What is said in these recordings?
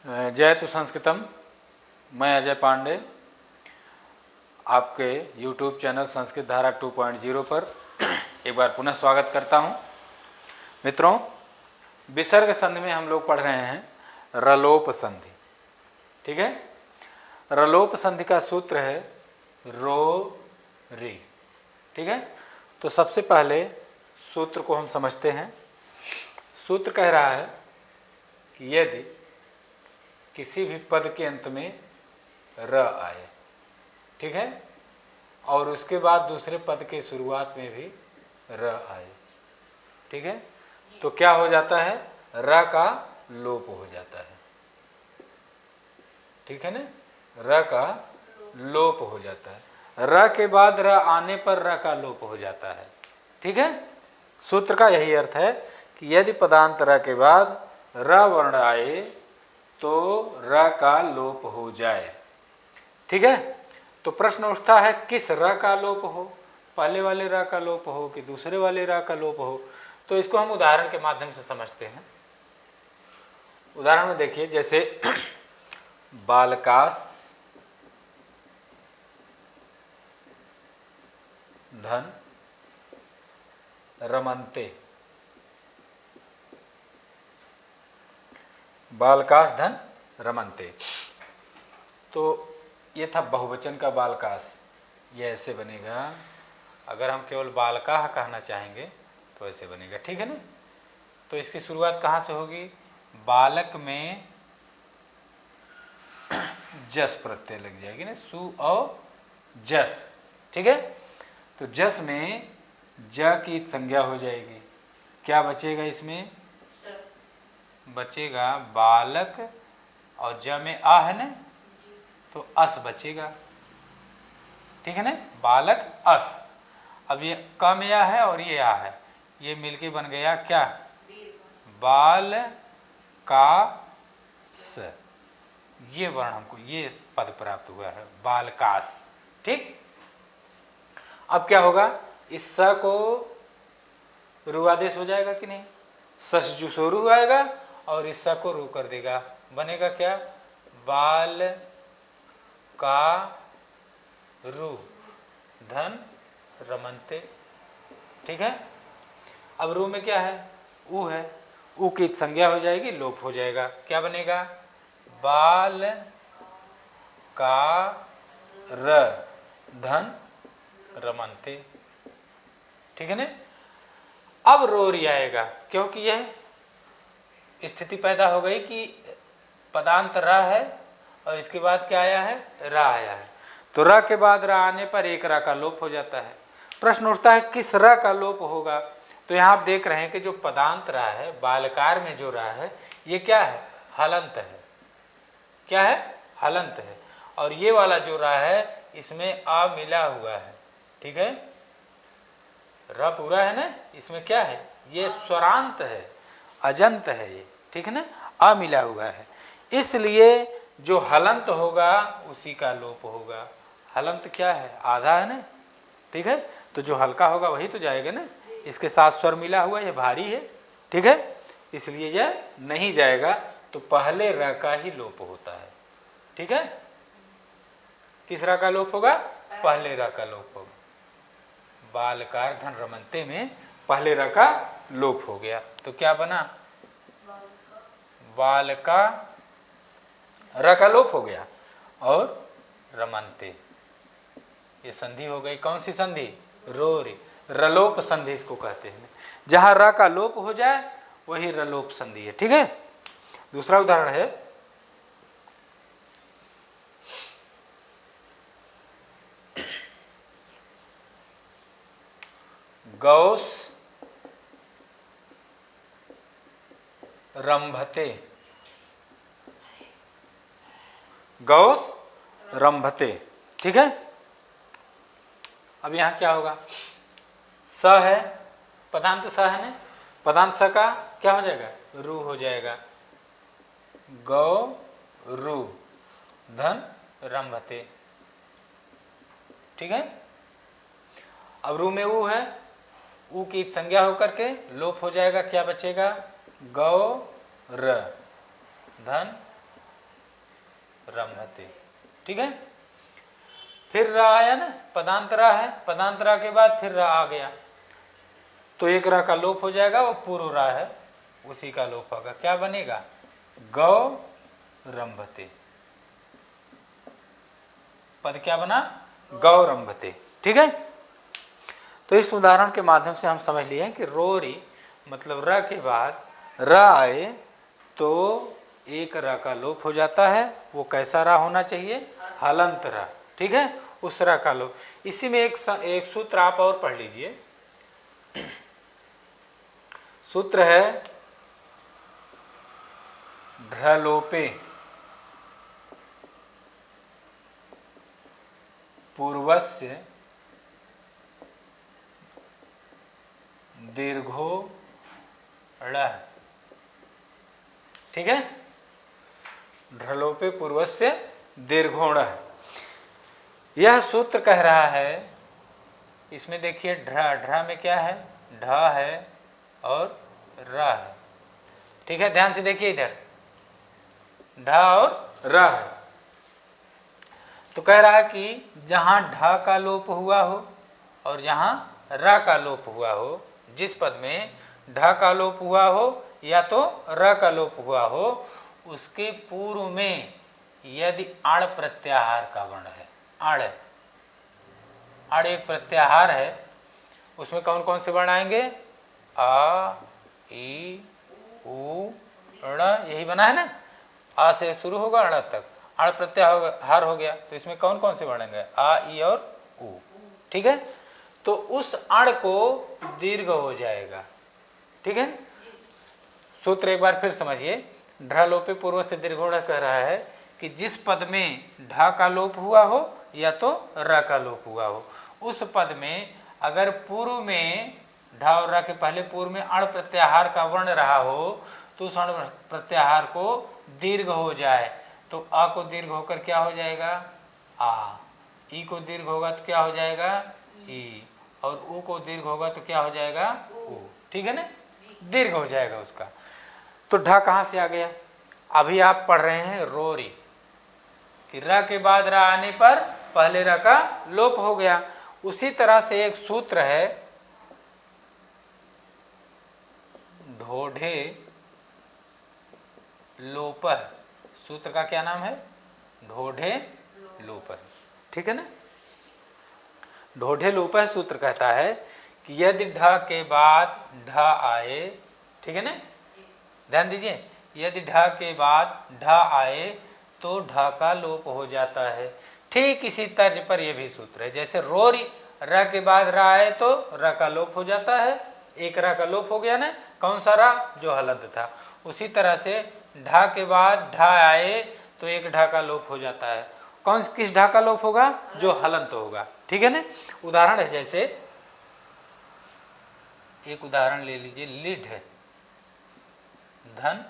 जयतु संस्कृतम। मैं अजय पांडे आपके YouTube चैनल संस्कृत धारा 2.0 पर एक बार पुनः स्वागत करता हूं। मित्रों, विसर्ग संधि में हम लोग पढ़ रहे हैं रलोप संधि। ठीक है, रलोप संधि का सूत्र है रो री। ठीक है, तो सबसे पहले सूत्र को हम समझते हैं। सूत्र कह रहा है कि यदि किसी भी पद के अंत में र आए, ठीक है, और उसके बाद दूसरे पद के शुरुआत में भी र आए, ठीक है, तो क्या हो जाता है? र का लोप हो जाता है। ठीक है ना, र का लोप हो जाता है। र के बाद र आने पर र का लोप हो जाता है। ठीक है, सूत्र का यही अर्थ है कि यदि पदांत र के बाद र वर्ण आए तो र का लोप हो जाए। ठीक है, तो प्रश्न उठता है किस र का लोप हो, पहले वाले र का लोप हो कि दूसरे वाले र का लोप हो। तो इसको हम उदाहरण के माध्यम से समझते हैं। उदाहरण में देखिए, जैसे बालकास धन रमन्ते, बालकास धन रमन्ते, तो ये था बहुवचन का बालकास। ये ऐसे बनेगा। अगर हम केवल बालकाह कहना चाहेंगे तो ऐसे बनेगा। ठीक है ना, तो इसकी शुरुआत कहाँ से होगी? बालक में जस प्रत्यय लग जाएगी ना, सु और जस। ठीक है, तो जस में ज की संज्ञा हो जाएगी। क्या बचेगा इसमें? बचेगा बालक, और ज में आ है ना, तो अस बचेगा। ठीक है ना, बालक अस। अब ये क में आ है और ये आ है, ये मिलके बन गया क्या? बाल का स। ये वर्ण हमको, ये पद प्राप्त हुआ है, बालकास। ठीक, अब क्या होगा? इस स को रू आदेश हो जाएगा कि नहीं? सस जुसोरू आएगा और इस स को रू कर देगा। बनेगा क्या? बाल का रू धन रमन्ते। ठीक है, अब रू में क्या है? ऊ है। ऊ की संज्ञा हो जाएगी, लोप हो जाएगा। क्या बनेगा? बाल का र धन रमन्ते। ठीक है ना, अब रोरी आएगा, क्योंकि यह स्थिति पैदा हो गई कि पदांत र है और इसके बाद क्या आया है? रा आया है। तो र के बाद रा आने पर एक रा का लोप हो जाता है। प्रश्न उठता है किस र का लोप होगा? तो यहाँ आप देख रहे हैं कि जो पदांत रा है, बालकार में जो रा है, ये क्या है? हलंत है। क्या है? हलंत है। और ये वाला जो रा है, इसमें आ मिला हुआ है। ठीक है, र पूरा है ना, इसमें क्या है? ये स्वरांत है, अजंत है ये। ठीक है ना, आ मिला हुआ है, इसलिए जो हलंत होगा उसी का लोप होगा। हलंत क्या है? आधा है ना। ठीक है, तो जो हल्का होगा वही तो जाएगा ना। इसके साथ स्वर मिला हुआ, ये भारी है। ठीक है, इसलिए यह नहीं जाएगा। तो पहले र का ही लोप होता है। ठीक है, किस र का लोप होगा? पहले र का लोप होगा। बालकार धन रमन्ते में पहले र का लोप हो गया, तो क्या बना? बाल का र का लोप हो गया और रमन्ते, ये संधि हो गई। कौन सी संधि? रोरी, रलोप संधि इसको कहते हैं। जहां र का लोप हो जाए वही रलोप संधि है। ठीक है, दूसरा उदाहरण है गौस रंभते। गौस रंभते। ठीक है, अब यहां क्या होगा? स है, पदांत स है ना, पदांत स का क्या हो जाएगा? रू हो जाएगा। गौ रू धन रंभते। ठीक है, अब रू में ऊ है, ऊ की संज्ञा होकर के लोप हो जाएगा। क्या बचेगा? गौ र धन रंभते। ठीक है, फिर रा आया ना, पदांतरा है, पदांतरा के बाद फिर रा आ गया, तो एक रा का लोप हो जाएगा, वो पूर्व रा है उसी का लोप होगा, क्या बनेगा? गौ रंभते। पद क्या बना? गौ रंभते। ठीक है, तो इस उदाहरण के माध्यम से हम समझ लिए कि रोरी मतलब र के बाद र आए तो एक र का लोप हो जाता है। वो कैसा रा होना चाहिए? हलंत रा। ठीक है, उस रा का लोप। इसी में एक सूत्र आप और पढ़ लीजिए, सूत्र है ढलोपे पूर्वस्य दीर्घो ड़। ठीक है, ढलोपे पूर्वस्य दीर्घोण। यह सूत्र कह रहा है, इसमें देखिए ढ में क्या है? ढ है और र है। ठीक है, ध्यान से देखिए इधर ढ और र है, तो कह रहा है कि जहां ढ का लोप हुआ हो और जहां र का लोप हुआ हो, जिस पद में ढ का लोप हुआ हो या तो र का लोप हुआ हो, उसके पूर्व में यदि अण प्रत्याहार का वर्ण है, अण एक प्रत्याहार है, उसमें कौन कौन से वर्ण आएंगे? आ, ई, उ, ण, यही बना है ना, आ से शुरू होगा अण तक, अण प्रत्याहार हो गया, तो इसमें कौन कौन से वर्ण आएंगे? आ, ई और उ। ठीक है, तो उस अण को दीर्घ हो जाएगा। ठीक है, सूत्र एक बार फिर समझिए, ढ लोपे पूर्व से दीर्घोण कह रहा है कि जिस पद में ढ का लोप हुआ हो या तो र का लोप हुआ हो, उस पद में अगर पूर्व में ढ और र के पहले पूर्व में अण प्रत्याहार का वर्ण रहा हो, तो उस अण प्रत्याहार को दीर्घ हो जाए, तो आ को दीर्घ होकर क्या हो जाएगा? आ। ई को दीर्घ होगा तो क्या हो जाएगा? ई। और उ को दीर्घ होगा तो क्या हो जाएगा? उ। ठीक है ना, दीर्घ हो जाएगा उसका। तो ढ कहाँ से आ गया? अभी आप पढ़ रहे हैं रोरी कि र के बाद रा आने पर पहले र का लोप हो गया। उसी तरह से एक सूत्र है ढोढे लोपह। सूत्र का क्या नाम है? ढोढे लोपह। ठीक है ना, ढोढे लोपह सूत्र कहता है कि यदि ढ के बाद ढ आए, ठीक है ना, ध्यान दीजिए, यदि ढ के बाद ढ आए तो ढ का लोप हो जाता है। ठीक इसी तर्ज पर यह भी सूत्र है, जैसे रोरी र के बाद र आए तो र का लोप हो जाता है, एक र का लोप हो गया ना, कौन सा र? जो हलंत था। उसी तरह से ढ के बाद ढ आए तो एक ढ का लोप हो जाता है, कौन किस ढ का लोप होगा? जो हलंत होगा। ठीक है ना, उदाहरण है, जैसे एक उदाहरण ले लीजिए, लिढ धन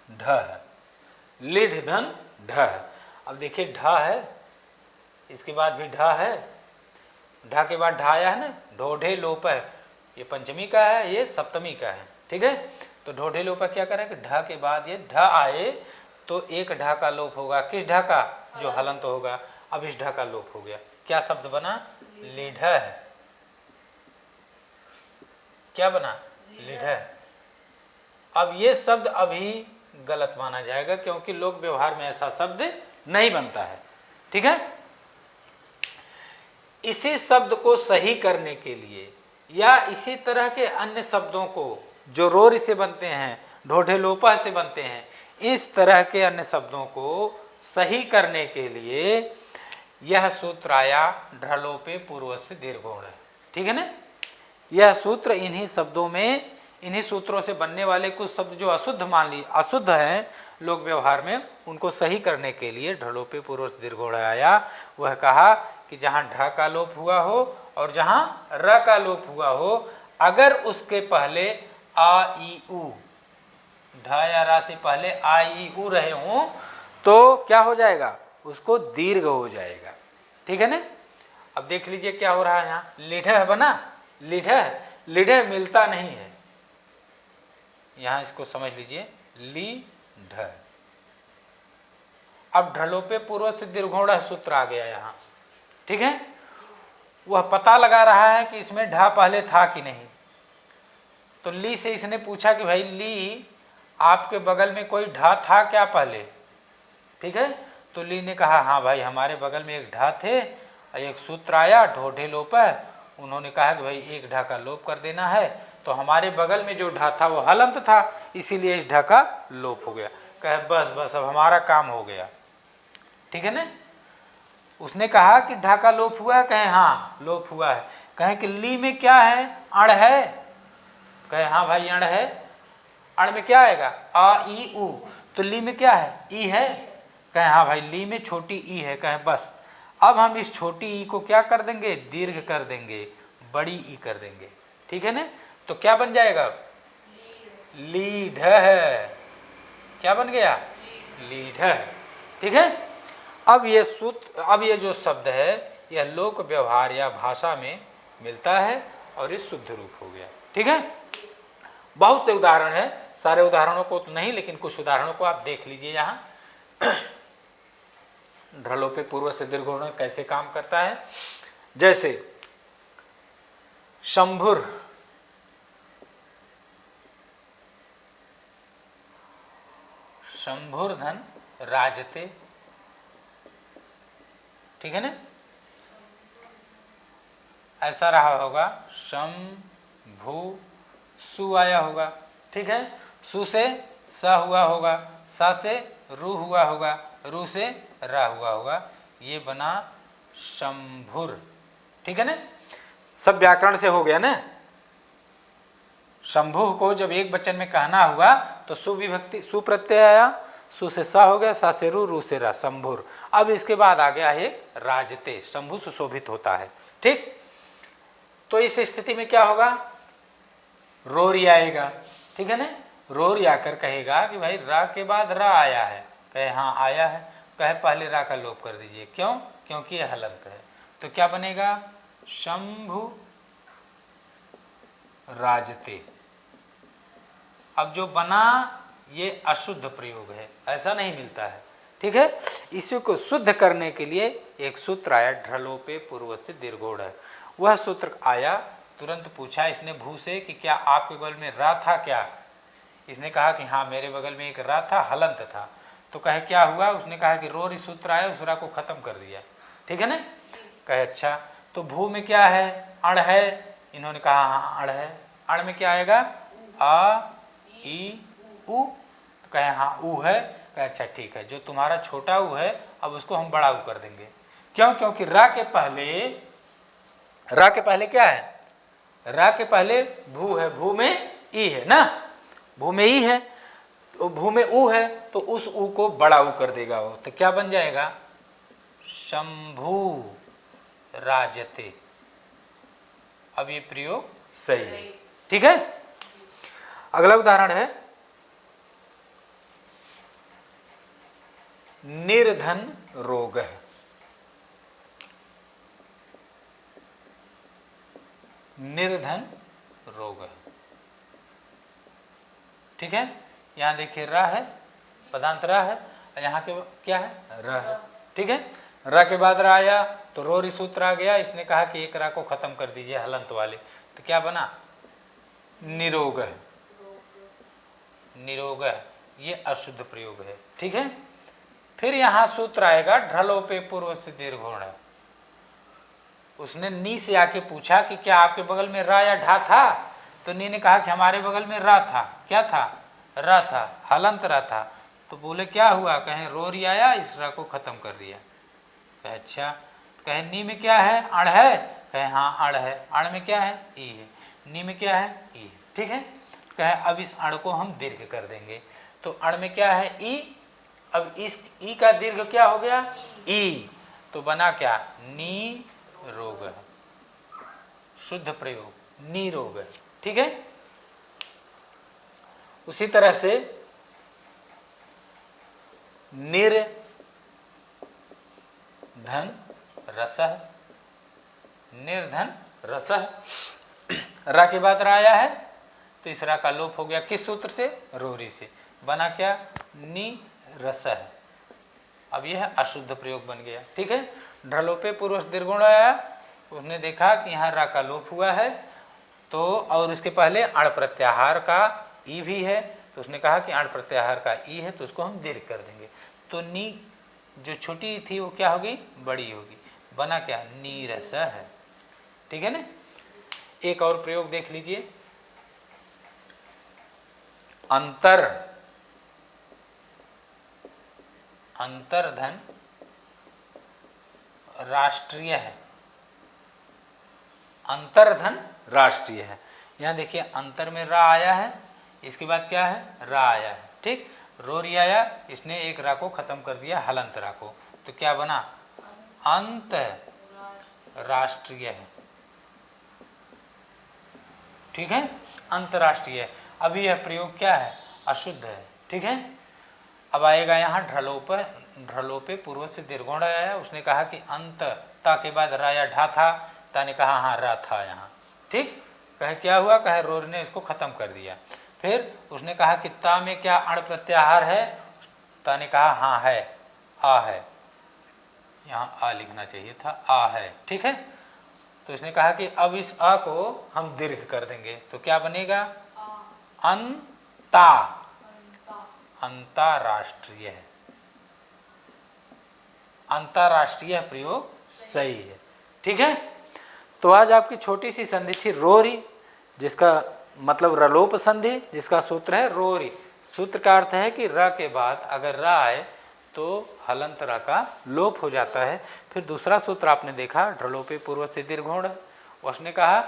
ढ, लिढ धन ढ। अब देखिए ढ है, इसके बाद भी ढ है, ढ के बाद ढ आया है ना, ढोढे लोप है, ये पंचमी का है, ये सप्तमी का है। ठीक है, तो ढोढे लोप क्या करें कि ढ के बाद ये ढ आए तो एक ढ का लोप होगा, किस ढ का? जो हलंत होगा। अब इस ढ का लोप हो गया, क्या शब्द बना? लीढ़ है। क्या बना? लीढ़। अब ये शब्द अभी गलत माना जाएगा क्योंकि लोक व्यवहार में ऐसा शब्द नहीं बनता है। ठीक है, इसी शब्द को सही करने के लिए या इसी तरह के अन्य शब्दों को जो रोरी से बनते हैं, ढोढे लोपा से बनते हैं, इस तरह के अन्य शब्दों को सही करने के लिए यह सूत्र आया, ढलोपे पूर्वस्य दीर्घोण। ठीक है ना, यह सूत्र इन्हीं शब्दों में, इन्हीं सूत्रों से बनने वाले कुछ शब्द जो अशुद्ध मान ली अशुद्ध हैं लोक व्यवहार में, उनको सही करने के लिए ढलोपे पूर्वस्य दीर्घोण आया। वह कहा कि जहाँ ढ का लोप हुआ हो और जहाँ र का लोप हुआ हो, अगर उसके पहले आ ई उ, ढ या रा से पहले आ ई उ रहे हों तो क्या हो जाएगा? उसको दीर्घ हो जाएगा। ठीक है ना, अब देख लीजिए क्या हो रहा है यहाँ, लीढ़ बना, लीढ़ मिलता नहीं है, यहाँ इसको समझ लीजिए, लीढ़। अब ढलोपे पूर्व से दीर्घोण सूत्र आ गया यहाँ, ठीक है। वह पता लगा रहा है कि इसमें ढा पहले था कि नहीं। तो ली से इसने पूछा कि भाई ली, आपके बगल में कोई ढा था क्या पहले, ठीक है। तो ली ने कहा हाँ भाई हमारे बगल में एक ढा थे, एक सूत्र आया ढोढे लोप है, उन्होंने कहा कि भाई एक ढा का लोप कर देना है, तो हमारे बगल में जो ढा था वो हलंत था, इसीलिए इस ढा का लोप हो गया। कहे बस बस अब हमारा काम हो गया, ठीक है ना। उसने कहा कि ढा का लोप हुआ है, कहे हाँ लोप हुआ है। कहे कि ली में क्या है, अण है, कहे हाँ भाई अण है। अण में क्या आएगा, आ ई उ, तो ली में क्या है, ई है, कहे हाँ भाई ली में छोटी ई है। कहे बस अब हम इस छोटी ई को क्या कर देंगे, दीर्घ कर देंगे, बड़ी ई कर देंगे, ठीक है ना। तो क्या बन जाएगा, लीढ़ है, क्या बन गया, लीढ़, ठीक है। अब ये सूत्र, अब ये जो शब्द है यह लोक व्यवहार या भाषा में मिलता है और ये शुद्ध रूप हो गया, ठीक है। बहुत से उदाहरण है, सारे उदाहरणों को तो नहीं, लेकिन कुछ उदाहरणों को आप देख लीजिए यहाँ। ढलोपे पूर्व से दीर्घोण कैसे काम करता है। जैसे शंभुर, शंभुर्धन राजते, ठीक है ना, ऐसा रहा होगा। शंभु सु आया होगा, ठीक है। सु से स हुआ होगा, सा से रू हुआ होगा, रू से रा हुआ होगा, ये बना शंभुर, ठीक है ना। सब व्याकरण से हो गया ना। शंभु को जब एक वचन में कहना हुआ तो सुविभक्ति सु प्रत्यय आया, सु से सा हो गया, सा से रू से रा, शंभुर। अब इसके बाद आ गया है राजते, शंभु सुशोभित होता है, ठीक। तो इस स्थिति में क्या होगा, रोरी आएगा, ठीक है ना। रोरी आकर कहेगा कि भाई रा के बाद रा आया है, कहे हाँ आया है, कहे पहले रा का लोप कर दीजिए, क्यों, क्योंकि यह हलंत है। तो क्या बनेगा, शंभु राजते। अब जो बना ये अशुद्ध प्रयोग है, ऐसा नहीं मिलता है, ठीक है। इसी को शुद्ध करने के लिए एक सूत्र आया, ढलोपे पूर्व से दीर्घोण है। वह सूत्र आया, तुरंत पूछा इसने भू से कि क्या आपके बगल में रा था क्या। इसने कहा कि हाँ मेरे बगल में एक रा था, हलंत था। तो कहे क्या हुआ, उसने कहा कि रोरी सूत्र आया, उस रा को खत्म कर दिया, ठीक है ना। कहे अच्छा, तो भू में क्या है, अण है। इन्होंने कहा हाँ अण है। अण में क्या आएगा, आ ई उ, तो कहे हाँ ऊ है। कहे अच्छा ठीक है, जो तुम्हारा छोटा ऊ है अब उसको हम बड़ा ऊ कर देंगे, क्यों, क्योंकि रा के पहले क्या है, रा के पहले भू है, भू में ई है ना, भू में ई है, तो भू में ऊ है, तो उस ऊ को बड़ा ऊ कर देगा वो, तो क्या बन जाएगा, शंभु राजते। अब ये प्रयोग सही है, ठीक है। अगला उदाहरण है निर्धन रोग है। निर्धन रोग है, ठीक है। यहां देखिए रा है, पदांत रा है, यहाँ के क्या है, र है, ठीक है। रा के बाद रा आया तो रोरी सूत्र आ गया। इसने कहा कि एक रा को खत्म कर दीजिए हलंत वाले, तो क्या बना, निरोग है। निरोग है, ये अशुद्ध प्रयोग है, ठीक है। फिर यहाँ सूत्र आएगा ढलोपे पूर्व से दीर्घोण है। उसने नी से आके पूछा कि क्या आपके बगल में रा या ढा था, तो नी ने कहा कि हमारे बगल में रा था। क्या था, रा था, हलंत रा था। तो बोले क्या हुआ, कहें रोरी आया, इस रा को खत्म कर दिया। कहे अच्छा, कहे नी में क्या है, अण है, कहे हाँ अण है। अण में क्या है, ई है। नी में क्या है, ई है, ठीक है। कहे अब इस अण को हम दीर्घ कर देंगे, तो अण में क्या है, ई। अब इस ई का दीर्घ क्या हो गया, ई, तो बना क्या, नी रोग है, शुद्ध प्रयोग, नी रोग है, ठीक है। उसी तरह से निर्धन रसः, निर्धन रसः, रा के बाद रा आया है, तो इस रा का लोप हो गया, किस सूत्र से, रोरी से, बना क्या, नी रसः, अब यह अशुद्ध प्रयोग बन गया। ठीक है, ढलोपे पूर्व से दीर्घ आया, उसने देखा कि यहाँ रा का लोप हुआ है, तो और उसके पहले अण प्रत्याहार का ई भी है, तो उसने कहा कि अण प्रत्याहार का ई है तो उसको हम दीर्घ कर देंगे। तो नी जो छोटी थी वो क्या होगी, बड़ी होगी, बना क्या, नीरस है। ठीक है ना। एक और प्रयोग देख लीजिए, अंतर, अंतर्धन राष्ट्रीय है, अंतर्धन राष्ट्रीय है। यहाँ देखिए अंतर में रा आया है, इसके बाद क्या है, रा आया है। ठीक, रोरी आया, इसने एक रा को खत्म कर दिया, हलंत रा को, तो क्या बना, अंत राष्ट्रीय है। ठीक है, अंतरराष्ट्रीय। अभी यह प्रयोग क्या है, अशुद्ध है। ठीक है, अब आएगा यहाँ ढलोप, ढलोपे पूर्व से दीर्घोण आया, उसने कहा कि अंत ता के बाद राया ढा था, ता ने कहा हाँ रा था यहाँ। ठीक, कहे क्या हुआ, कहे रोर ने इसको खत्म कर दिया। फिर उसने कहा कि ता में क्या अण प्रत्याहार है, ता ने कहा हाँ है, आ है, यहाँ आ लिखना चाहिए था, आ है। ठीक है, तो इसने कहा कि अब इस आ को हम दीर्घ कर देंगे, तो क्या बनेगा, अंता, अंतरराष्ट्रीय है, अंतरराष्ट्रीय प्रयोग सही है। ठीक है, तो आज आपकी छोटी सी संधि थी रोरी, जिसका मतलब रलोप संधि, जिसका सूत्र है रोरी। सूत्र का अर्थ है कि र के बाद अगर रा आए तो हलंत रा का लोप हो जाता है। फिर दूसरा सूत्र आपने देखा ढलोपे पूर्व से दीर्घोण, उसने कहा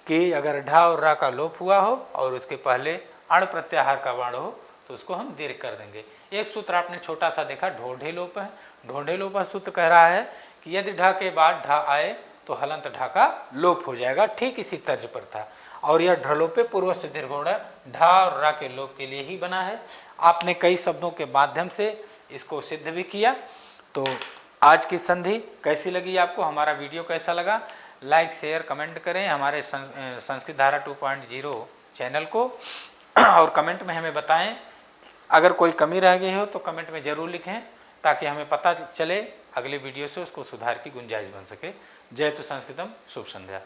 कि अगर ढा और रा का लोप हुआ हो और उसके पहले अण प्रत्याहार का वर्ण हो तो उसको हम दीर्घ कर देंगे। एक सूत्र आपने छोटा सा देखा ढोढे लोप है, ढोढे लोप सूत्र कह रहा है कि यदि ढा के बाद ढा आए तो हलंत ढा का लोप हो जाएगा। ठीक इसी तर्ज पर था, और यह ढलोपे पूर्व से दीर्घोण ढा और रा के लोप के लिए ही बना है। आपने कई शब्दों के माध्यम से इसको सिद्ध भी किया। तो आज की संधि कैसी लगी आपको, हमारा वीडियो कैसा लगा, लाइक शेयर कमेंट करें हमारे संस्कृत धारा 2.0 चैनल को, और कमेंट में हमें बताएं। अगर कोई कमी रह गई हो तो कमेंट में ज़रूर लिखें, ताकि हमें पता चले अगले वीडियो से उसको सुधार की गुंजाइश बन सके। जय तु संस्कृतम, शुभ संध्या।